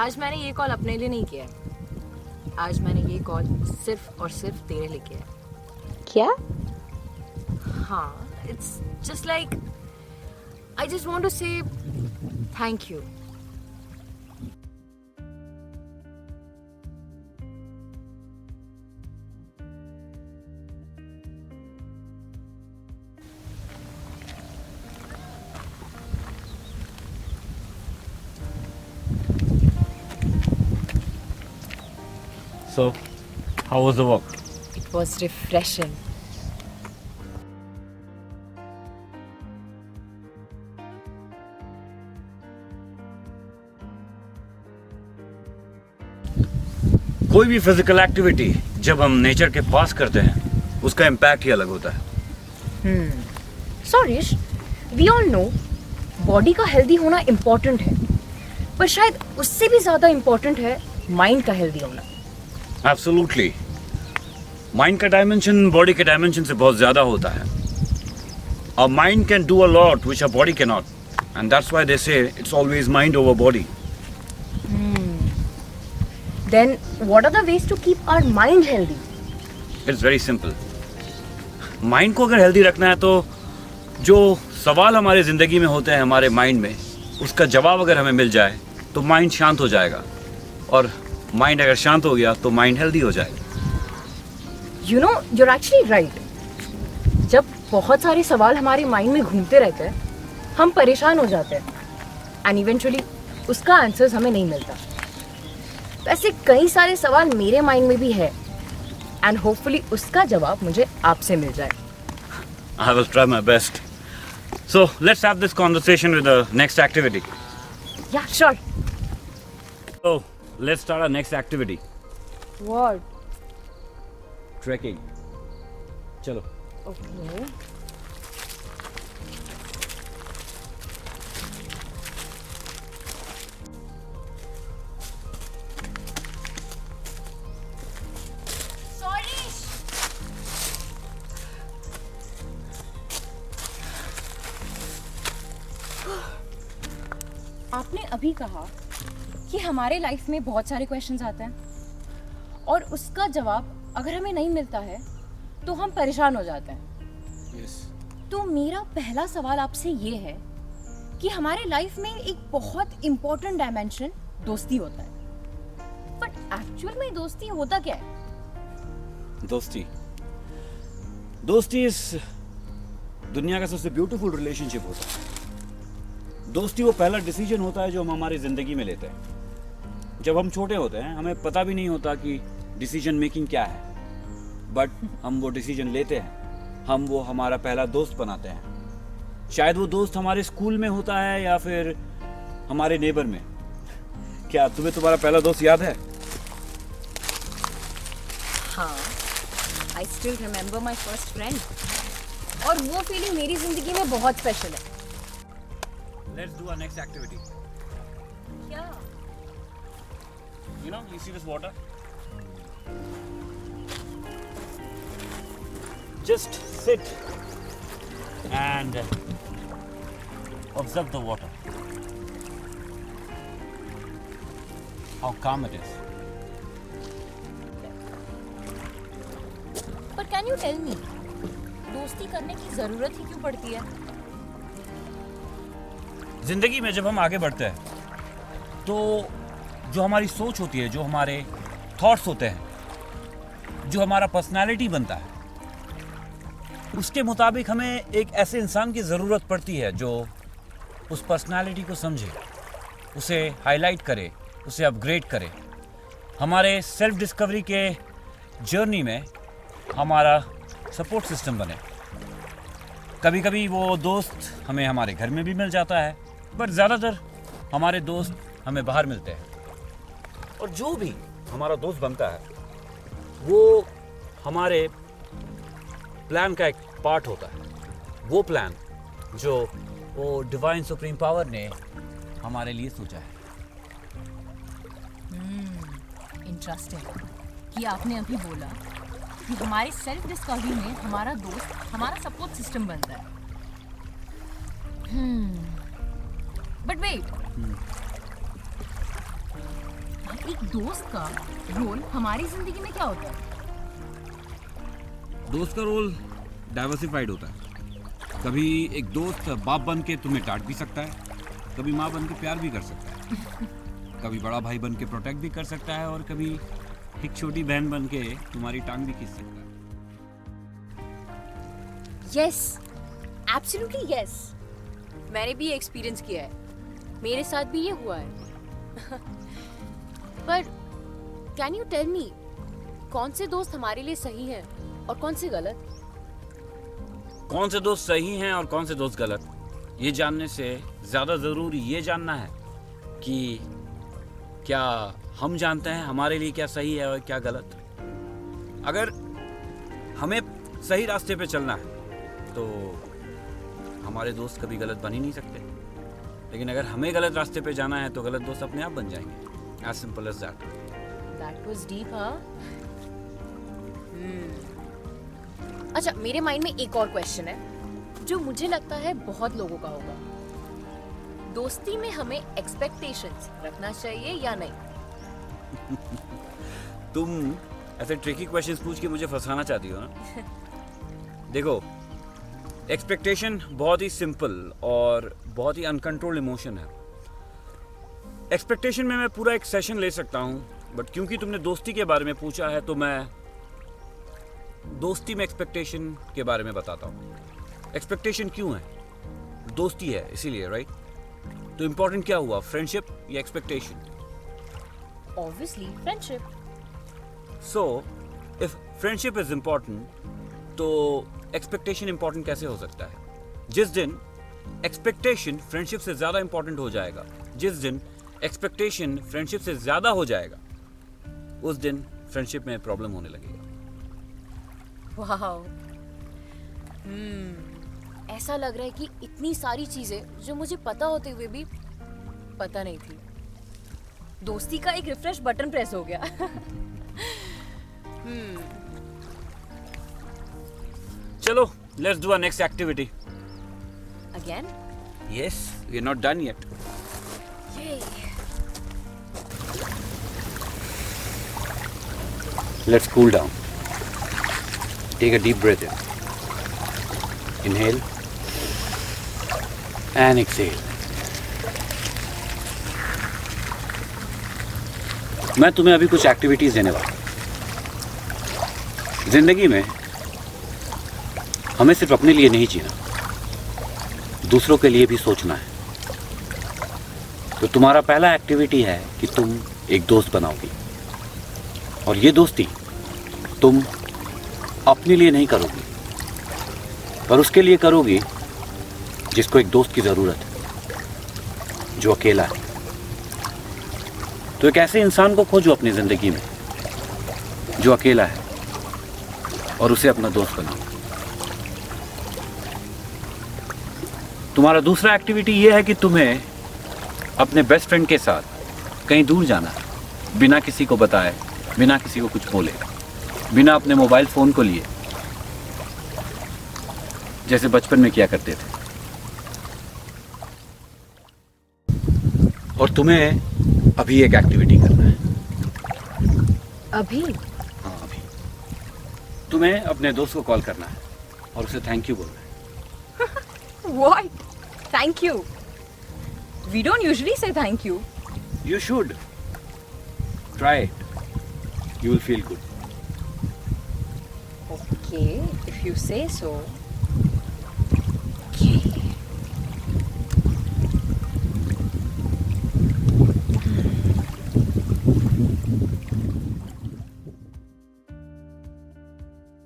आज मैंने ये कॉल अपने लिए नहीं किया है। आज मैंने ये कॉल सिर्फ और सिर्फ तेरे लिए किया है। क्या? हाँ, it's just like I just want to say thank you. So, how was the walk? It was refreshing. कोई भी फिजिकल एक्टिविटी जब हम नेचर के पास करते हैं उसका इम्पैक्ट ही अलग होता है। सॉरीश, वी ऑल नो बॉडी का हेल्दी होना इम्पोर्टेंट है, पर शायद उससे भी ज्यादा इम्पोर्टेंट है माइंड का हेल्दी होना। एब्सोल्युटली, माइंड का डायमेंशन बॉडी के डायमेंशन से बहुत ज्यादा होता है। Our mind can do a lot which our body cannot, and that's why they say it's always mind over body. Then what are the ways to keep our mind healthy? It's very simple. Mind को अगर healthy रखना है तो जो सवाल हमारे ज़िंदगी में होते हैं हमारे माइंड में, उसका जवाब अगर हमें मिल जाए तो माइंड शांत हो जाएगा, और माइंड अगर शांत हो गया तो माइंड हेल्दी हो जाएगा। You know, you're actually right. जब बहुत सारे सवाल हमारे माइंड में घूमते रहते हैं, हम परेशान हो जाते हैं, एंड इवेंचुअली उसका आंसर्स हमें नहीं मिलता। वैसे कई सारे सवाल मेरे माइंड में भी है, एंड होपफुली उसका जवाब मुझे आपसे मिल जाए। I will try my best. So let's have this conversation with the next activity. Yeah, sure. So let's start our next activity. What? Trekking. चलो। Okay. आपने अभी कहा कि हमारे लाइफ में बहुत सारे क्वेश्चंस आते हैं और उसका जवाब अगर हमें नहीं मिलता है तो हम परेशान हो जाते हैं। Yes. तो मेरा पहला सवाल आपसे ये है कि हमारे लाइफ में एक बहुत इम्पोर्टेंट डायमेंशन दोस्ती होता है, बट एक्चुअल में दोस्ती होता क्या है? दोस्ती इस दुनिया का सबसे ब्यूटीफुल रिलेशनशिप होता है। दोस्ती वो पहला डिसीजन होता है जो हम हमारी ज़िंदगी में लेते हैं। जब हम छोटे होते हैं हमें पता भी नहीं होता कि डिसीजन मेकिंग क्या है, बट हम वो डिसीजन लेते हैं, हम वो हमारा पहला दोस्त बनाते हैं। शायद वो दोस्त हमारे स्कूल में होता है या फिर हमारे नेबर में। क्या तुम्हें तुम्हारा पहला दोस्त याद है? हाँ, I still remember my first friend, और वो फीलिंग मेरी जिंदगी में बहुत स्पेशल है। Let's do our next activity. क्या? You know, you see this water? Just sit and observe the water. How calm it is. But can you tell me, दोस्ती करने की जरूरत ही क्यों पड़ती है? जिंदगी में जब हम आगे बढ़ते हैं तो जो हमारी सोच होती है, जो हमारे थॉट्स होते हैं, जो हमारा पर्सनालिटी बनता है, उसके मुताबिक हमें एक ऐसे इंसान की ज़रूरत पड़ती है जो उस पर्सनालिटी को समझे, उसे हाईलाइट करे, उसे अपग्रेड करे। हमारे सेल्फ डिस्कवरी के जर्नी में हमारा सपोर्ट सिस्टम बने। कभी कभी वो दोस्त हमें हमारे घर में भी मिल जाता है, बट ज़्यादातर हमारे दोस्त हमें बाहर मिलते हैं। और जो भी हमारा दोस्त बनता है वो हमारे प्लान का एक पार्ट होता है। वो प्लान जो वो डिवाइन सुप्रीम पावर ने हमारे लिए सोचा है। इंटरेस्टिंग कि आपने अभी बोला कि हमारे सेल्फ डिस्कवरी में हमारा दोस्त हमारा सपोर्ट सिस्टम बनता है। बट वेट, एक दोस्त का रोल हमारी जिंदगी में क्या होता है? दोस्त का रोल डाइवर्सिफाइड होता है। कभी एक दोस्त बाप बन के तुम्हें डांट भी सकता है, कभी माँ बन के प्यार भी कर सकता है, कभी बड़ा भाई बन के प्रोटेक्ट भी कर सकता है, और कभी एक छोटी बहन बन के तुम्हारी टांग भी खींच सकता है। Yes, absolutely yes. मैंने भी एक्सपीरियंस किया है, मेरे साथ भी ये हुआ है। पर कैन यू टेल मी, कौन से दोस्त हमारे लिए सही हैं और कौन से गलत? कौन से दोस्त सही हैं और कौन से दोस्त गलत, ये जानने से ज़्यादा ज़रूरी ये जानना है कि क्या हम जानते हैं हमारे लिए क्या सही है और क्या गलत। अगर हमें सही रास्ते पे चलना है तो हमारे दोस्त कभी गलत बन ही नहीं सकते, लेकिन अगर हमें गलत रास्ते पे जाना है तो गलत दोस्त अपने आप बन जाएंगे। As simple as that. That was deep, हाँ। अच्छा, मेरे माइंड में एक और क्वेश्चन है जो मुझे लगता है बहुत लोगों का होगा। दोस्ती में हमें एक्सपेक्टेशंस रखना चाहिए या नहीं? तुम ऐसे ट्रिकी क्वेश्चंस पूछ के मुझे फंसाना चाहती हो ना? देखो, एक्सपेक्टेशन बहुत ही सिंपल और बहुत ही अनकंट्रोल्ड इमोशन है। एक्सपेक्टेशन में मैं पूरा एक सेशन ले सकता हूँ, बट क्योंकि तुमने दोस्ती के बारे में पूछा है तो मैं दोस्ती में एक्सपेक्टेशन के बारे में बताता हूँ। एक्सपेक्टेशन क्यों है? दोस्ती है इसीलिए, राइट? तो इम्पोर्टेंट क्या हुआ, फ्रेंडशिप या expectation? Obviously friendship. So if friendship is important तो एक्सपेक्टेशन इम्पोर्टेंट कैसे हो सकता है? जिस दिन एक्सपेक्टेशन फ्रेंडशिप से ज्यादा इम्पोर्टेंट हो जाएगा, जिस दिन एक्सपेक्टेशन फ्रेंडशिप से ज्यादा हो जाएगा, उस दिन फ्रेंडशिप में प्रॉब्लम होने लगेगा। वाओ। ऐसा लग रहा है कि इतनी सारी चीजें जो मुझे पता होते हुए भी पता नहीं थी। दोस्ती का एक रिफ्रेश बटन प्रेस हो गया। चलो, let's do our next activity. Again? Yes, we are not done yet. Let's cool down. Take a deep breath in. Inhale and exhale. मैं तुम्हें अभी कुछ एक्टिविटीज देने वाला हूं। जिंदगी में हमें सिर्फ अपने लिए नहीं जीना, दूसरों के लिए भी सोचना है। तो तुम्हारा पहला एक्टिविटी है कि तुम एक दोस्त बनाओगी, और ये दोस्ती तुम अपने लिए नहीं करोगी, पर उसके लिए करोगी जिसको एक दोस्त की ज़रूरत है, जो अकेला है। तो एक ऐसे इंसान को खोजो अपनी ज़िंदगी में जो अकेला है, और उसे अपना दोस्त बनाओ। तुम्हारा दूसरा एक्टिविटी ये है कि तुम्हें अपने बेस्ट फ्रेंड के साथ कहीं दूर जाना है, बिना किसी को बताए, बिना किसी को कुछ बोले, बिना अपने मोबाइल फ़ोन को लिए, जैसे बचपन में किया करते थे। और तुम्हें अभी एक एक्टिविटी करना है। अभी? हाँ, अभी तुम्हें अपने दोस्त को कॉल करना है और उसे थैंक यू बोलना है। What? Thank you. We don't usually say thank you. You should. Try it. You will feel good. Okay, if you say so. Okay.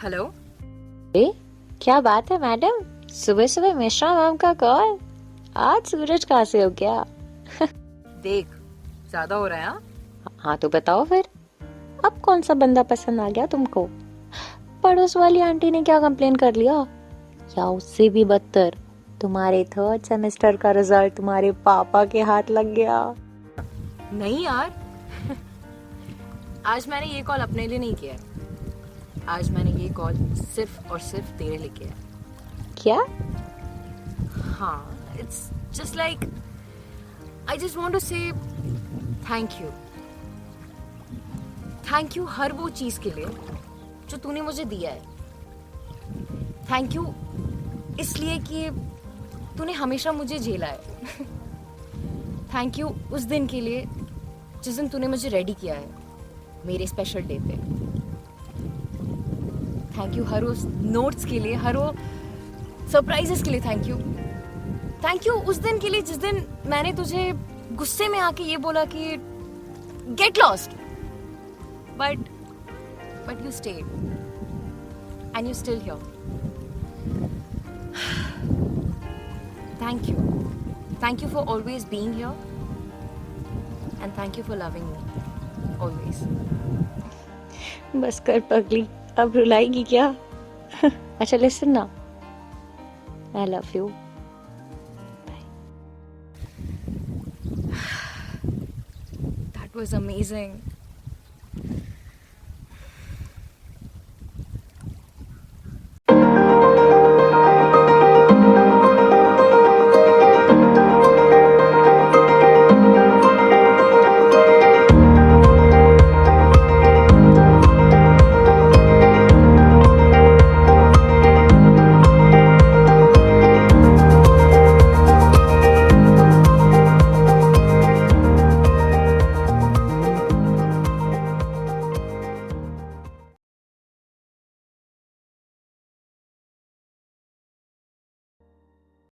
Hello. क्या बात है मैडम, सुबह सुबह मिश्रा मैम का कॉल। आज सूरज कहाँ से हो गया? देख, ज्यादा हो रहा है। हाँ तो बताओ फिर, अब कौन सा बंदा पसंद आ गया तुमको? पड़ोस वाली आंटी ने क्या कंप्लेन कर लिया, या उससे भी बदतर तुम्हारे 3rd सेमेस्टर का रिजल्ट तुम्हारे पापा के हाथ लग गया? नहीं यार, आज मैंने ये कॉल अपने लिए नहीं किया है। आज मैंने ये कॉल सिर्फ और सिर्फ तेरे लिए किया है। क्या? हाँ, it's just like I just want to say thank you thank you हर वो चीज़ के लिए जो तूने मुझे दिया है. थैंक यू इसलिए कि तूने हमेशा मुझे झेला है. थैंक यू उस दिन के लिए जिस दिन तूने मुझे रेडी किया है मेरे स्पेशल डे पे. थैंक यू हर उस नोट्स के लिए, हर वो सरप्राइजेस के लिए. थैंक यू उस दिन के लिए जिस दिन मैंने तुझे गुस्से में आके ये बोला कि get lost, but you stayed and you still here. Thank you for always being here, and thank you for loving me always. बस कर पगली, अब रुलाएगी क्या? अच्छा लिसन ना, I love you. That was amazing.